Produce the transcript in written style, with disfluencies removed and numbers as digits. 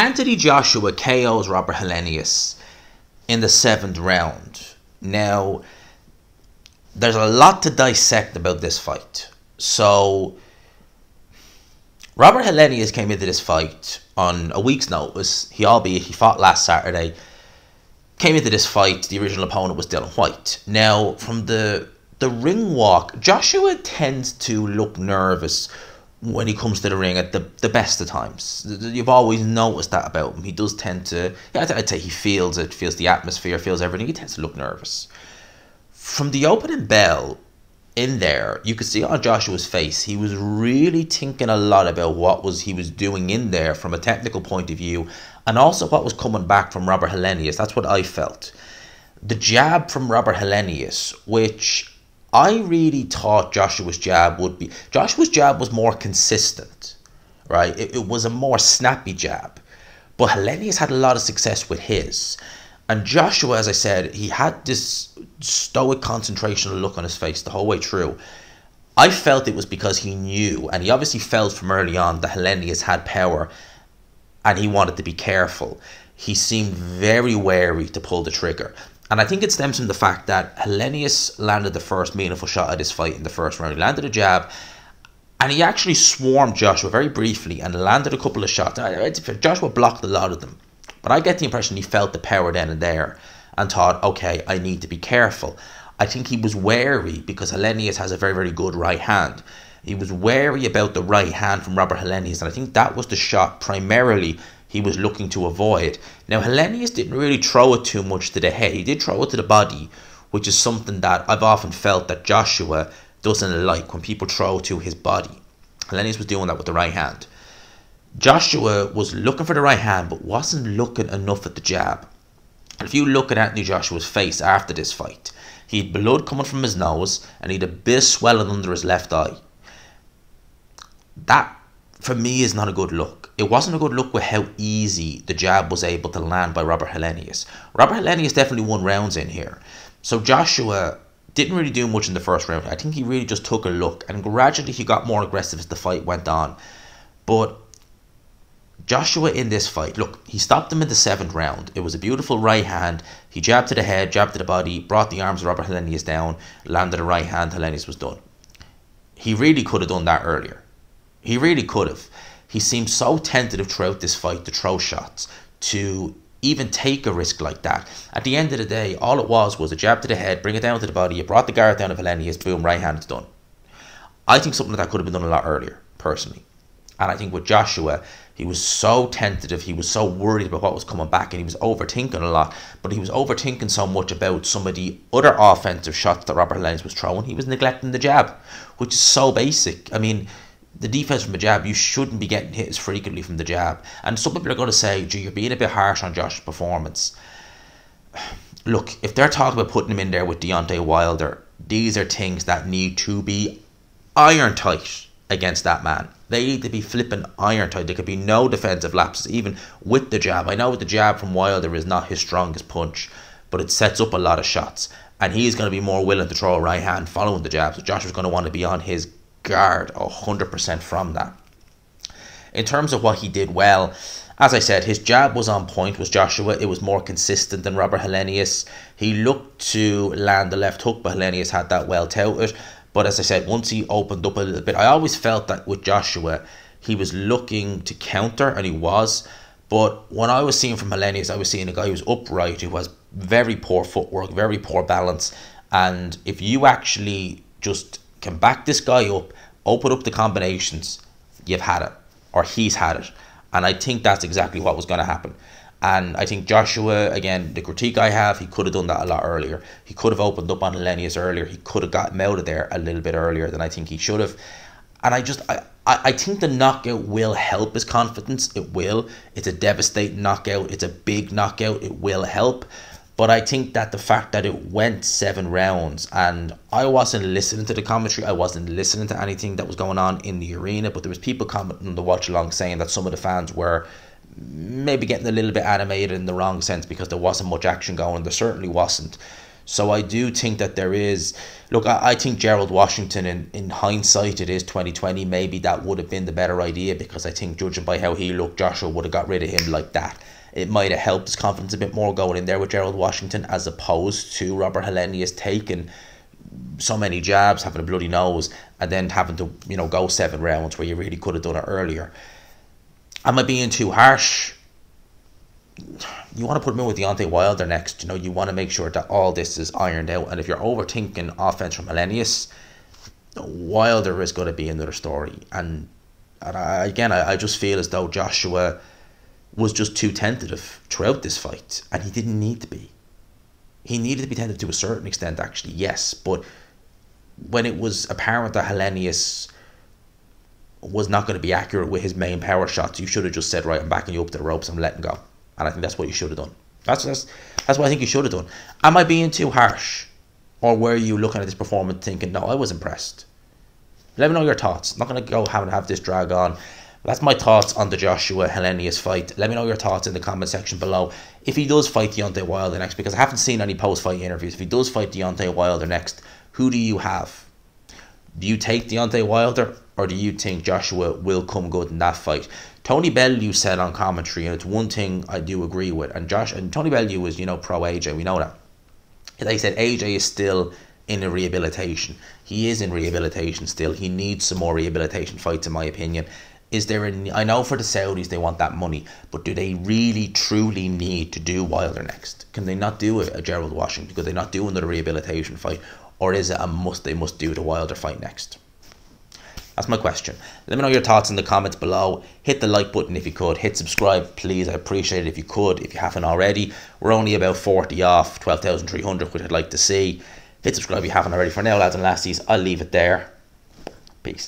Anthony Joshua KOs Robert Helenius in the 7th round. Now, there's a lot to dissect about this fight. So, Robert Helenius came into this fight on a week's notice. He fought last Saturday. Came into this fight, the original opponent was Dylan White. Now, from the ring walk, Joshua tends to look nervous when he comes to the ring at the best of times. You've always noticed that about him. He does tend to, I'd say he feels it, feels the atmosphere, feels everything. He tends to look nervous. From the opening bell in there, you could see on Joshua's face, he was really thinking a lot about what he was doing in there from a technical point of view, and also what was coming back from Robert Helenius. That's what I felt. The jab from Robert Helenius, which I really thought Joshua's jab would be. Joshua's jab was more consistent, right? It was a more snappy jab. But Helenius had a lot of success with his. And Joshua, as I said, he had this stoic concentration look on his face the whole way through. I felt it was because he knew, and he obviously felt from early on, that Helenius had power and he wanted to be careful. He seemed very wary to pull the trigger. And I think it stems from the fact that Helenius landed the first meaningful shot of this fight in the first round. He landed a jab, and he actually swarmed Joshua very briefly and landed a couple of shots. Joshua blocked a lot of them. But I get the impression he felt the power then and there and thought, okay, I need to be careful. I think he was wary because Helenius has a very, very good right hand. He was wary about the right hand from Robert Helenius, and I think that was the shot primarily he was looking to avoid. Now, Helenius didn't really throw it too much to the head. He did throw it to the body, which is something that I've often felt that Joshua doesn't like, when people throw to his body. Helenius was doing that with the right hand. Joshua was looking for the right hand, but wasn't looking enough at the jab. And if you look at Anthony Joshua's face after this fight, he had blood coming from his nose, and he had a bit of swelling under his left eye. That, for me, is not a good look. It wasn't a good look with how easy the jab was able to land by Robert Helenius. Robert Helenius definitely won rounds in here. So Joshua didn't really do much in the first round. I think he really just took a look, and gradually he got more aggressive as the fight went on. But Joshua in this fight, look, he stopped him in the 7th round. It was a beautiful right hand. He jabbed to the head, jabbed to the body, brought the arms of Robert Helenius down, landed a right hand. Helenius was done. He really could have done that earlier. He really could have. He seemed so tentative throughout this fight to throw shots, to even take a risk like that. At the end of the day, all it was a jab to the head, bring it down to the body, you brought the guard down of Helenius, boom, right hand, it's done. I think something like that could have been done a lot earlier, personally. And I think with Joshua, he was so tentative, he was so worried about what was coming back, and he was overthinking a lot. But he was overthinking so much about some of the other offensive shots that Robert Helenius was throwing. He was neglecting the jab, which is so basic. I mean, the defense from a jab, you shouldn't be getting hit as frequently from the jab. And some people are going to say, gee, you're being a bit harsh on Josh's performance. Look, if they're talking about putting him in there with Deontay Wilder, these are things that need to be iron tight against that man. They need to be flipping iron tight. There could be no defensive lapses, even with the jab. I know the jab from Wilder is not his strongest punch, but it sets up a lot of shots. And he's going to be more willing to throw a right hand following the jab. So Joshua's going to want to be on his guard 100% from that. In terms of what he did well, as I said, his jab was on point, was Joshua. It was more consistent than Robert Helenius. He looked to land the left hook, but Helenius had that well touted. But as I said, once he opened up a little bit, I always felt that with Joshua, he was looking to counter, and he was. But when I was seeing from Helenius, I was seeing a guy who was upright, who has very poor footwork, very poor balance. And if you actually just can back this guy up, open up the combinations, you've had it, or he's had it. And I think that's exactly what was going to happen. And I think Joshua, again, the critique I have, he could have done that a lot earlier. He could have opened up on Helenius earlier. He could have got him out of there a little bit earlier than I think he should have. And I think the knockout will help his confidence. It will. It's a devastating knockout. It's a big knockout. It will help. But I think that the fact that it went 7 rounds, and I wasn't listening to the commentary, I wasn't listening to anything that was going on in the arena, but there was people commenting on the watch along saying that some of the fans were maybe getting a little bit animated in the wrong sense because there wasn't much action going. There certainly wasn't. So I do think that there is, look, I think Gerald Washington, in hindsight, it is 2020, maybe that would have been the better idea, because I think, judging by how he looked, Joshua would have got rid of him like that. It might have helped his confidence a bit more going in there with Gerald Washington, as opposed to Robert Helenius taking so many jabs, having a bloody nose, and then having to, go 7 rounds where you really could have done it earlier. Am I being too harsh? You want to put him in with Deontay Wilder next. You want to make sure that all this is ironed out. And if you're overthinking offense from Helenius, Wilder is going to be another story. And I just feel as though Joshua was just too tentative throughout this fight, and he didn't need to be. He needed to be tentative to a certain extent, actually, yes. But when it was apparent that Helenius was not going to be accurate with his main power shots, you should have just said, right, I'm backing you up to the ropes, I'm letting go. And I think that's what you should have done. That's what I think you should have done. Am I being too harsh? Or were you looking at this performance thinking, no, I was impressed? Let me know your thoughts. I'm not going to go have this drag on. That's my thoughts on the Joshua Helenius fight. Let me know your thoughts in the comment section below. If he does fight Deontay Wilder next, because I haven't seen any post-fight interviews, if he does fight Deontay Wilder next, who do you have? Do you take Deontay Wilder, or do you think Joshua will come good in that fight? Tony Bellew said on commentary, and it's one thing I do agree with, and Tony Bellew is, pro AJ, we know that. They said AJ is still in a rehabilitation. He is in rehabilitation still. He needs some more rehabilitation fights, in my opinion. I know for the Saudis they want that money, but do they really truly need to do Wilder next? Can they not do a Gerald Washington? Could they not do another rehabilitation fight? Or is it a must, they must do the Wilder fight next? That's my question. Let me know your thoughts in the comments below. Hit the like button if you could. Hit subscribe, please. I appreciate it if you could, if you haven't already. We're only about 40 off 12,300, which I'd like to see. Hit subscribe if you haven't already. For now, lads and lassies, I'll leave it there. Peace.